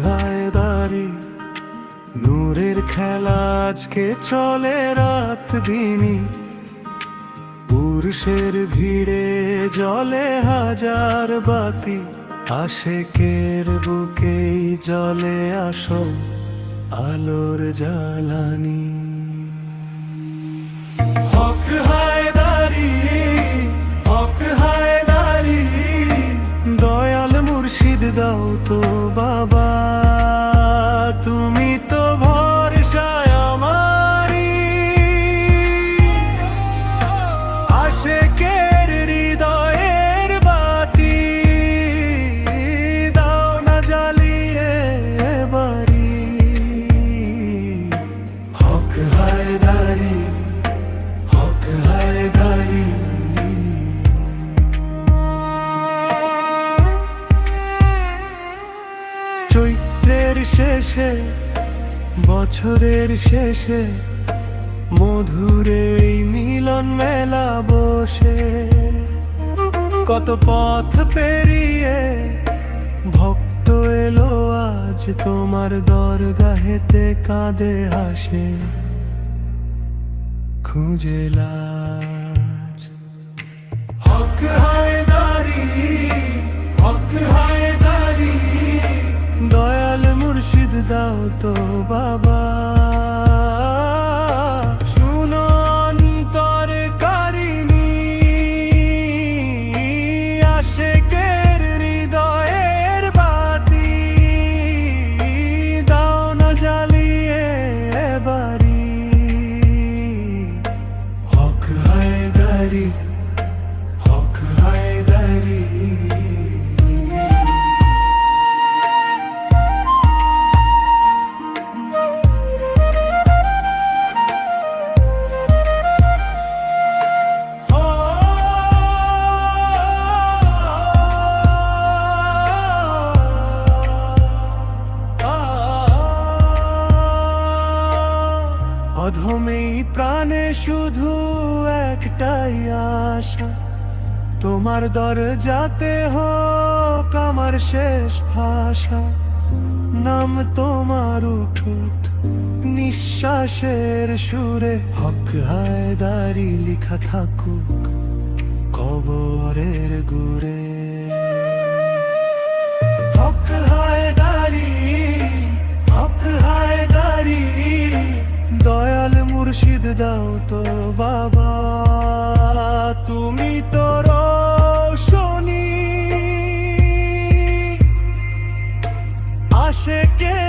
হায়দারি নূরের খেলা আজকে চলে রাত দিনই, পুরুষের ভিড়ে জলে হাজার বাতি, আশেকের বুকেই জলে আসো আলোর জ্বালানি। হক হায়দারি, হক হায়দারি, দয়াল মুর্শিদ দাও তো বাবা, তুমি তো ভরসায় আমারি, আশেকের হৃদয়ের বাতি দাও না জ্বালিয়ে বাড়ি। হক হায়দারি, হক হায়দারি। চৈত্রের শেষে বছরের শেষে মধুর এই মিলন মেলা বসে, কত পথ পেরিয়ে ভক্ত এলো আজ তোমার দরগাহেতে, কাঁদে হাসে খুঁজে লাজ। হক হায়দারি, হক হায়দারি, দয়াল মুর্শিদ দাও তো বাবা, শুনো অন্তর কারিনী, আশেকের হৃদয়ের বাতি দাও না জ্বালিয়ে বাড়ি। হক হায়দারি, হক হায়দারি। অধমেই প্রাণে শুধু একটাই আশা, তোমার দরজাতে হোক আমার শেষ ভাষা, নাম তোমার উঠুক নিঃশ্বাসের সুরে, হক হায়দারি লিখা থাকুক কবরের গুরে। হক হায়দারি, হক হায়দারি, দয়াল মুর্শিদ দাও তো বাবা, তুমি তো রোশনি, আশেকের